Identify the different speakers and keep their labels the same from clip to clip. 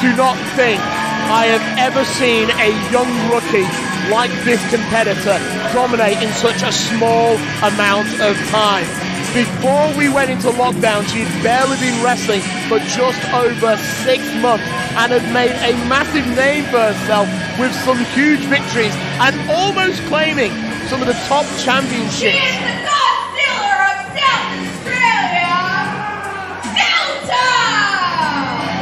Speaker 1: do not think I have ever seen a young rookie like this competitor dominate in such a small amount of time. Before we went into lockdown, she'd barely been wrestling for just over 6 months and had made a massive name for herself with some huge victories and almost claiming some of the top championships.
Speaker 2: She is the God Stealer of South Australia, Delta!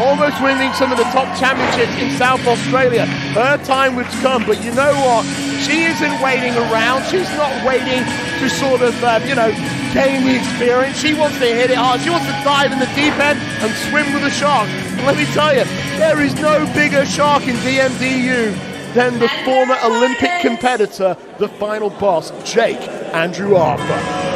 Speaker 1: Almost winning some of the top championships in South Australia. Her time would come, but you know what? She isn't waiting around. She's not waiting to sort of, gain the experience. She wants to hit it hard. She wants to dive in the deep end and swim with a shark. And let me tell you, there is no bigger shark in DMDU than the former Olympic competitor, the final boss, Jake Andrewartha.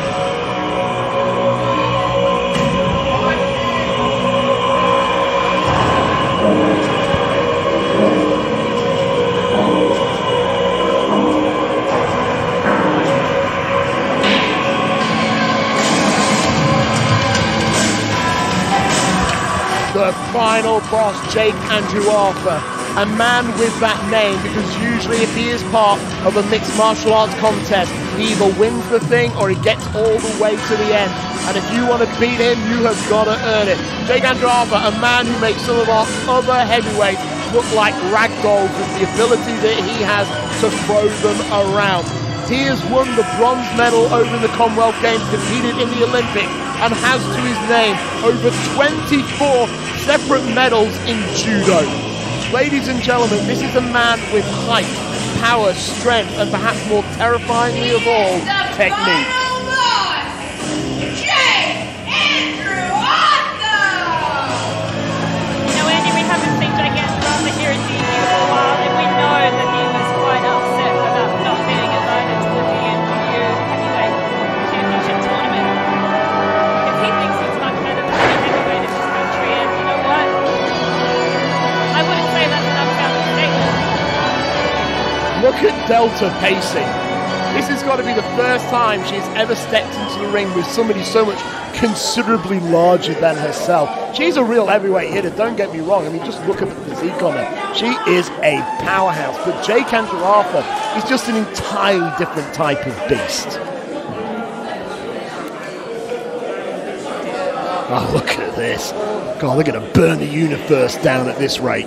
Speaker 1: The final boss, Jake Andrewartha, a man with that name, because usually if he is part of a mixed martial arts contest, he either wins the thing or he gets all the way to the end. And if you want to beat him, you have got to earn it. Jake Andrewartha, a man who makes some of our other heavyweights look like ragdolls with the ability that he has to throw them around. He has won the bronze medal over the Commonwealth Games, competed in the Olympics, and has to his name over 24 separate medals in judo. Ladies and gentlemen, this is a man with height, power, strength, and perhaps more terrifyingly of all, technique.
Speaker 3: Now, Andy, we haven't seen Jake Andrewartha here in DMDU for a while, and we know that he was quite upset about not being invited to the DMDU Heavyweight Championship tournament. Because he thinks he's much better than any heavyweight in this country, and you know what? I wouldn't say that's an unfounded statement.
Speaker 1: Look at Delta pacing. This has got to be the first time she's ever stepped into the ring with somebody so much considerably larger than herself. She's a real heavyweight hitter, don't get me wrong. I mean, just look at the physique on her. She is a powerhouse. But Jake Andrewartha is just an entirely different type of beast. Oh, look at this. God, they're going to burn the universe down at this rate.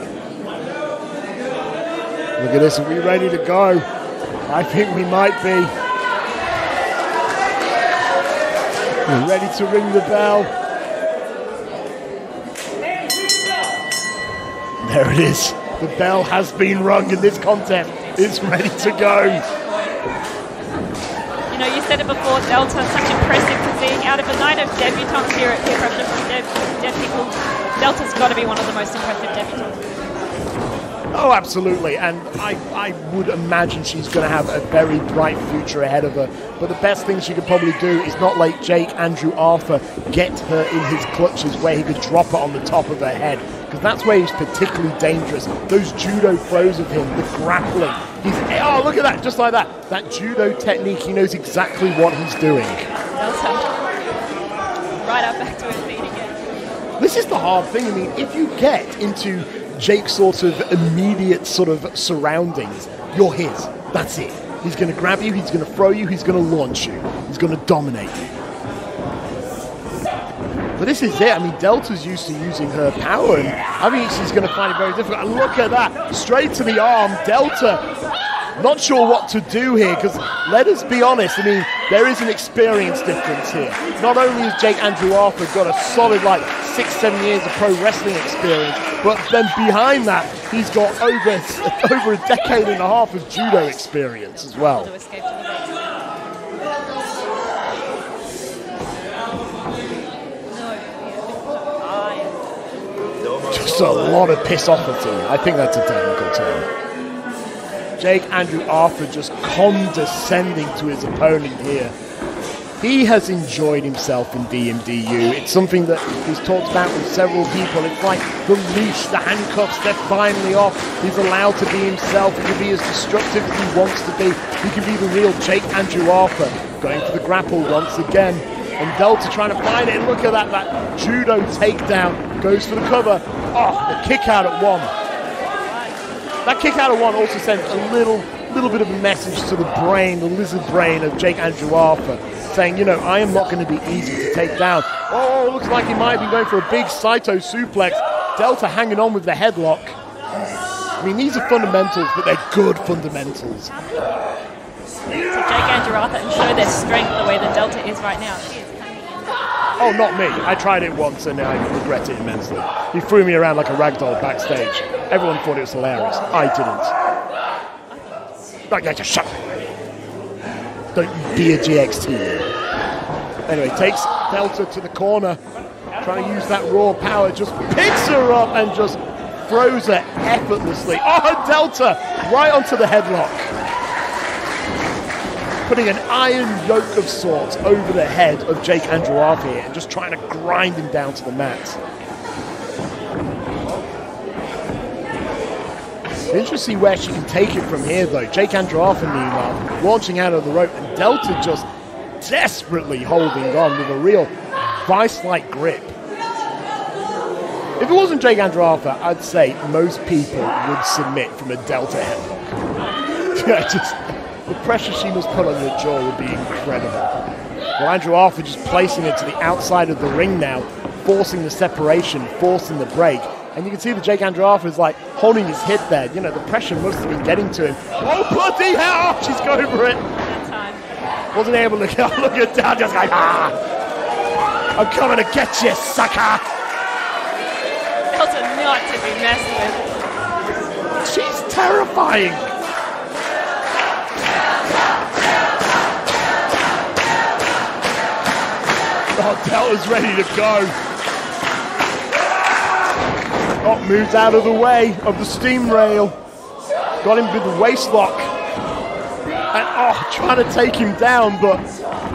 Speaker 1: Look at this. Are we ready to go? I think we might be. We're ready to ring the bell. There it is. The bell has been rung in this contest. It's ready to go.
Speaker 3: You know, you said it before, Delta, such impressive physique. Out of a night of debutantes here at Peer Pressure from Dead People, Delta's got to be one of the most impressive debutantes.
Speaker 1: Oh, absolutely, and I would imagine she's going to have a very bright future ahead of her. But the best thing she could probably do is not let Jake Andrewartha get her in his clutches where he could drop her on the top of her head, because that's where he's particularly dangerous. Those judo throws of him, the grappling. Oh, look at that, just like that. That judo technique, he knows exactly what he's doing.
Speaker 3: Delta, right up back to his feet again.
Speaker 1: This is the hard thing. I mean, if you get into Jake's sort of immediate sort of surroundings, you're his. That's it. He's going to grab you, he's going to throw you, he's going to launch you. He's going to dominate you. But this is it. I mean, Delta's used to using her power, and I think she's going to find it very difficult. And look at that. Straight to the arm. Delta, not sure what to do here, because let us be honest, I mean, there is an experience difference here. Not only has Jake Andrewartha got a solid, 6-7 years of pro wrestling experience, but then behind that, he's got over a decade and a half of judo experience as well. Just a lot of pissofity. I think that's a technical term. Jake Andrewartha just condescending to his opponent here. He has enjoyed himself in DMDU. It's something that he's talked about with several people. It's like the leash, the handcuffs, they're finally off. He's allowed to be himself. He can be as destructive as he wants to be. He can be the real Jake Andrewartha. Going for the grapple once again. And Delta trying to find it. And look at that judo takedown. Goes for the cover. Oh, the kick out at 1. That kick out at 1 also sends a little bit of a message to the brain, the lizard brain of Jake Andrewartha, saying, you know, I am not going to be easy to take down. Oh, looks like he might have been going for a big Saito suplex. Delta hanging on with the headlock. I mean, these are fundamentals, but they're good fundamentals.
Speaker 3: To Jake Andrewartha and show their strength the way that Delta is right now. She is hanging in.
Speaker 1: Oh, not me. I tried it once and I regret it immensely. He threw me around like a ragdoll backstage. Everyone thought it was hilarious. I didn't. Like, just shut up. Don't you be a GXT. Anyway, takes Delta to the corner. Trying to use that raw power. Just picks her up and just throws her effortlessly. Oh, Delta! Right onto the headlock. Putting an iron yoke of sorts over the head of Jake Andrewartha here and just trying to grind him down to the mat. Interesting to see where she can take it from here, though. Jake Andrewartha, meanwhile, launching out of the rope, and Delta just desperately holding on with a real vice-like grip. If it wasn't Jake Andrewartha, I'd say most people would submit from a Delta headlock. Yeah, just the pressure she must put on your jaw would be incredible. Well, Andrewartha just placing it to the outside of the ring now, forcing the separation, forcing the break. And you can see that Jake Andrewartha is like holding his hip there. You know, the pressure must have been getting to him. Oh, bloody hell! She's going for it.
Speaker 3: That time.
Speaker 1: Wasn't able to look at down, just like, ah! I'm coming to get you, sucker!
Speaker 3: Delta not to be messed with.
Speaker 1: She's terrifying. Oh, Delta's ready to go. Oh, moves out of the way of the steam rail. Got him with the waist lock. And oh, trying to take him down, but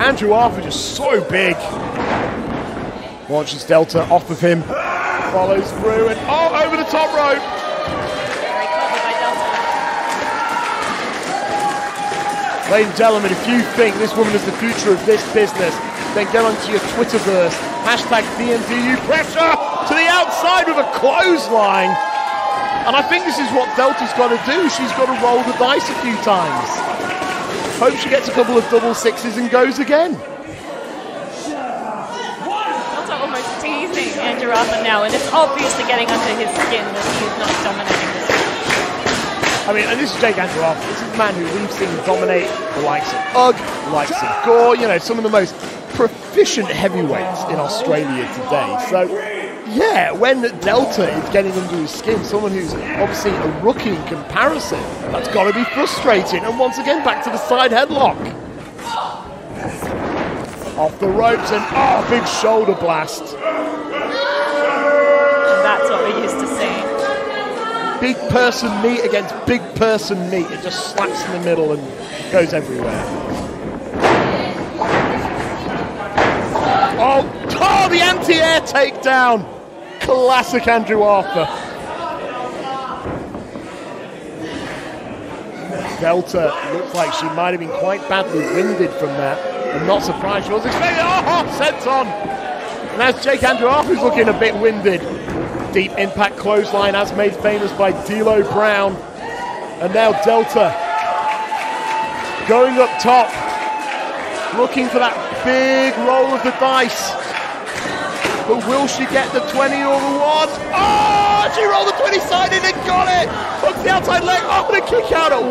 Speaker 1: Andrewartha just so big. Launches Delta off of him. Follows through and oh, over the top rope.
Speaker 3: Very clever by Delta.
Speaker 1: Ladies and gentlemen, if you think this woman is the future of this business, then get onto your Twitterverse. Hashtag DMDU pressure to the outside with a clothesline. And I think this is what Delta's got to do. She's got to roll the dice a few times. Hope she gets a couple of double sixes and goes again.
Speaker 3: Delta almost teasing Andrewartha now, and it's obviously getting under his skin that he is not dominating this match.
Speaker 1: I mean, and this is Jake Andrewartha. This is the man who we've seen dominate the likes of UGG, the likes of Gore, you know, some of the most proficient heavyweights in Australia today. So, yeah, when Delta is getting under his skin, someone who's obviously a rookie in comparison, that's got to be frustrating. And once again, back to the side headlock. Off the ropes and, oh, big shoulder blast.
Speaker 3: And that's what we're used to seeing.
Speaker 1: Big person meat against big person meat. It just slaps in the middle and goes everywhere. Oh, the anti-air takedown. Classic Andrewartha. Delta looks like she might have been quite badly winded from that. I'm not surprised she was expecting. Oh, senton. And that's Jake Andrewartha who's looking a bit winded. Deep impact clothesline as made famous by D'Lo Brown. And now Delta going up top, looking for that big roll of the dice. But will she get the 20 or the 1? Oh, she rolled the 20-sided and got it! Hooks the outside leg, oh, the kick out at 1.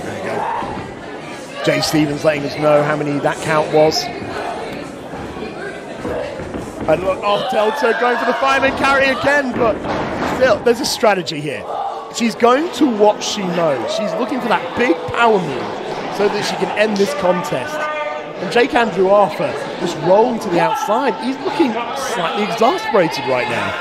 Speaker 1: There you go. Jay Stevens letting us know how many that count was. And look, oh, Delta going for the fireman carry again, but still, there's a strategy here. She's going to what she knows. She's looking for that big power move so that she can end this contest. And Jake Andrewartha just rolling to the outside. He's looking slightly exasperated right now.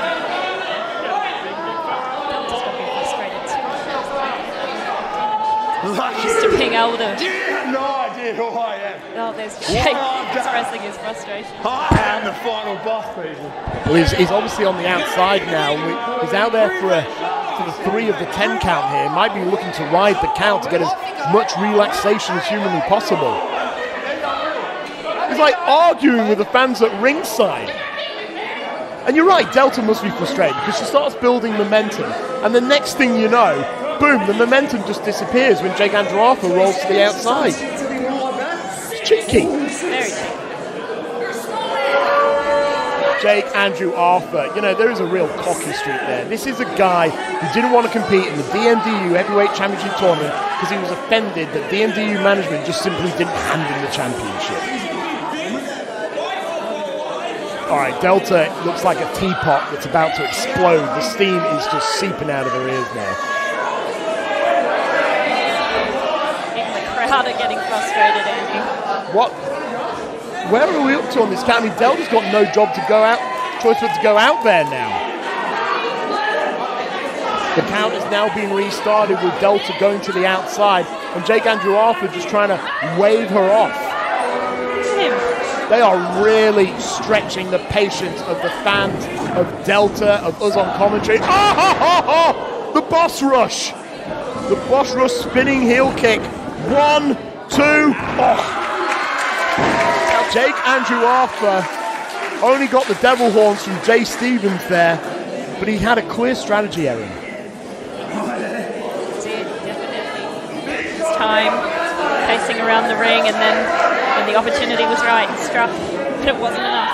Speaker 3: Used to being able to...
Speaker 4: Do you have no idea who I am?
Speaker 3: Oh, there's Jake expressing his frustration.
Speaker 4: I am the final boss, people.
Speaker 1: Well, he's obviously on the outside now. He's out there for the 3 of the 10 count here. Might be looking to ride the count to get as much relaxation as humanly possible. He's like arguing with the fans at ringside. And you're right, Delta must be frustrated because she starts building momentum. And the next thing you know, boom, the momentum just disappears when Jake Andrewartha rolls to the outside. It's cheeky.
Speaker 3: Very cheeky.
Speaker 1: Jake Andrewartha, you know, there is a real cocky streak there. This is a guy who didn't want to compete in the DMDU Heavyweight Championship Tournament because he was offended that DMDU management just simply didn't hand him the championship. All right, Delta looks like a teapot that's about to explode. The steam is just seeping out of her ears now.
Speaker 3: Even the crowd are getting frustrated, Andy.
Speaker 1: What? Where are we up to on this count? I mean, Delta's got no job to go out, choice but to go out there now. The count has now been restarted with Delta going to the outside and Jake Andrewartha just trying to wave her off. They are really stretching the patience of the fans, of Delta, of us on commentary. Oh! The boss rush! The boss rush spinning heel kick. 1, 2, oh! Jake Andrewartha only got the devil horns from Jay Stevens there, but he had a clear strategy, Erin.
Speaker 3: Definitely. His time pacing around the ring, and then when the opportunity was right, he struck, but it wasn't enough.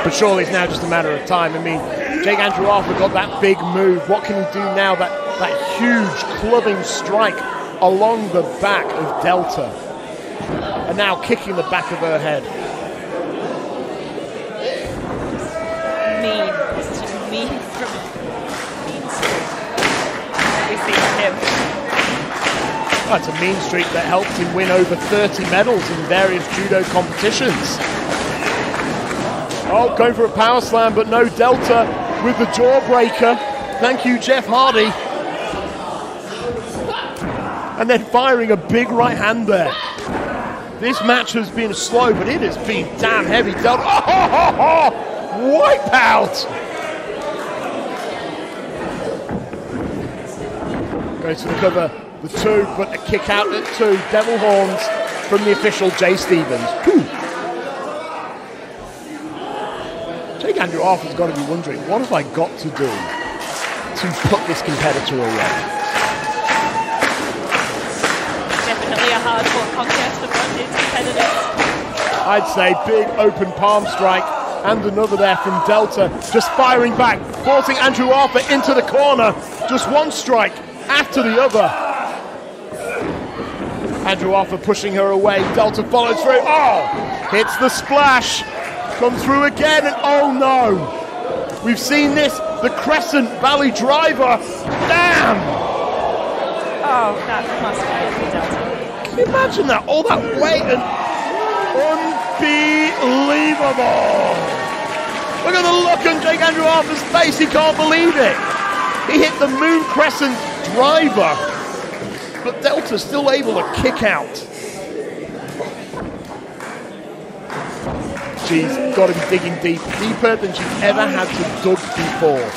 Speaker 1: But surely it's now just a matter of time. I mean, Jake Andrewartha got that big move. What can he do now? That huge clubbing strike along the back of Delta. And now kicking the back of her head.
Speaker 3: Mean. This is just mean from mean streak. We see him.
Speaker 1: That's a mean streak that helped him win over 30 medals in various judo competitions. Oh, going for a power slam, but no, Delta with the jawbreaker. Thank you, Jeff Hardy. And then firing a big right hand there. This match has been slow, but it has been damn heavy. Delta, wipe out! Goes for the cover, the 2, but a kick out at 2. Devil horns from the official Jay Stevens. Whew. Jake Andrewartha's got to be wondering, what have I got to do to put this competitor away?
Speaker 3: Definitely a hard-fought contest for both these competitors.
Speaker 1: I'd say big open palm strike and another there from Delta, just firing back, forcing Andrewartha into the corner. Just one strike after the other. Andrewartha pushing her away. Delta follows through. Oh! Hits the splash. Comes through again, and oh no! We've seen this. The Crescent Valley Driver. Damn!
Speaker 3: Oh, that must be Delta.
Speaker 1: Can you imagine that? All that weight and unbelievable! Look at the look on Jake Andrewartha's face. He can't believe it. He hit the Moon Crescent Driver, but Delta's still able to kick out. She's got to be digging deep, deeper than she's ever had to dug before.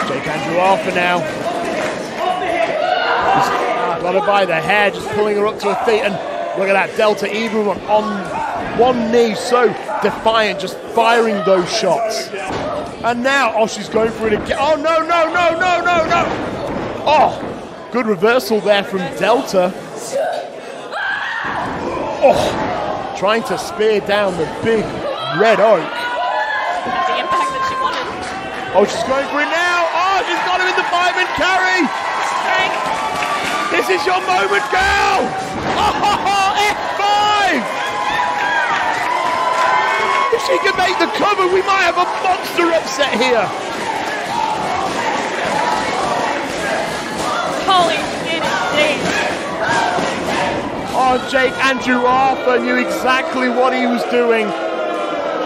Speaker 1: Jake Andrewartha now. He's got her by the hair, just pulling her up to her feet, and look at that, Delta even on one knee, so defiant, just firing those shots. And now, oh, she's going for it again. Oh, no, no, no, no, no, no. Oh, good reversal there from Delta. Oh, trying to spear down the big red oak.
Speaker 3: That's the impact that she wanted.
Speaker 1: Oh, she's going for it now. Oh, she's got him in the 5-man carry. This is your moment, girl. Oh, F5. If she can make the cover, we might have a monster upset here.
Speaker 3: Holy shit, indeed.
Speaker 1: Oh, Jake Andrewartha knew exactly what he was doing.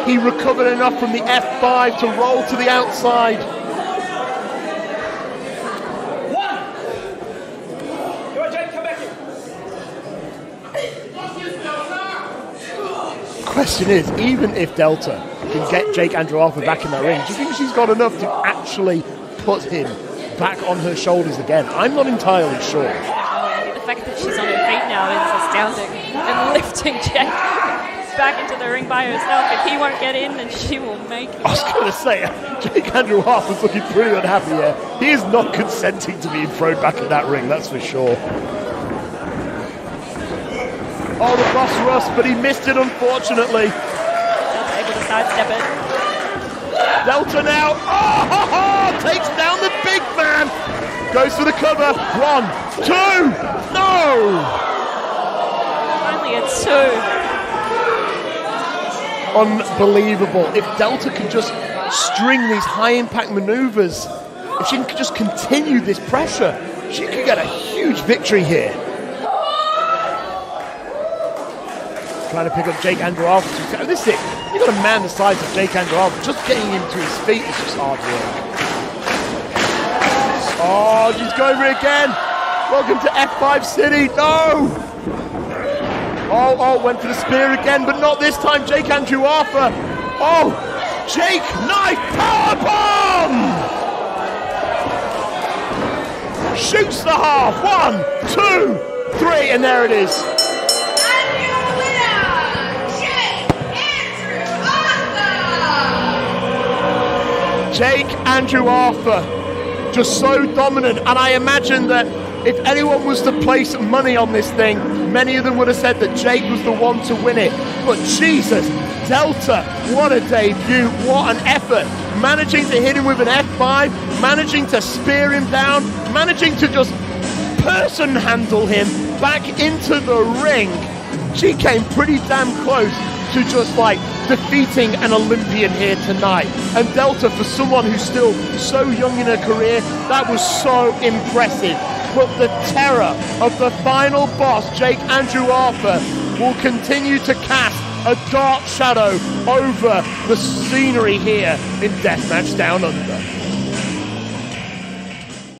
Speaker 1: He recovered enough from the F5 to roll to the outside. Question is, even if Delta can get Jake Andrewartha back in that ring, do you think she's got enough to actually put him back on her shoulders again? I'm not entirely sure.
Speaker 3: The fact that she's on her feet now is astounding. And lifting Jake back into the ring by herself. If he won't get in, then she will make it.
Speaker 1: I was going to say, Jake Andrewartha was looking pretty unhappy here. He is not consenting to being thrown back in that ring, that's for sure. Oh, the boss rust, but he missed it, unfortunately.
Speaker 3: Delta able to sidestep it.
Speaker 1: Delta now, takes down the big man. Goes for the cover. 1, 2, no!
Speaker 3: Finally a 2.
Speaker 1: Unbelievable. If Delta can just string these high-impact maneuvers, if she can just continue this pressure, she could get a huge victory here. Trying to pick up Jake Andrewartha. This is it. You've got a man the size of Jake Andrewartha. Just getting him to his feet is just hard work. Oh, she's going for it again. Welcome to F5 City. No! Oh, went for the spear again, but not this time. Jake Andrewartha. Oh, Jake, knife powerbomb! Shoots the half. 1, 2, 3, and there it is. Jake Andrewartha, just so dominant, and I imagine that if anyone was to place money on this thing, many of them would have said that Jake was the one to win it. But Jesus, Delta, what a debut, what an effort. Managing to hit him with an F5, managing to spear him down, managing to just person handle him back into the ring. She came pretty damn close to just like defeating an Olympian here tonight. And Delta, for someone who's still so young in her career, that was so impressive. But the terror of the final boss, Jake Andrewartha, will continue to cast a dark shadow over the scenery here in Deathmatch Down Under.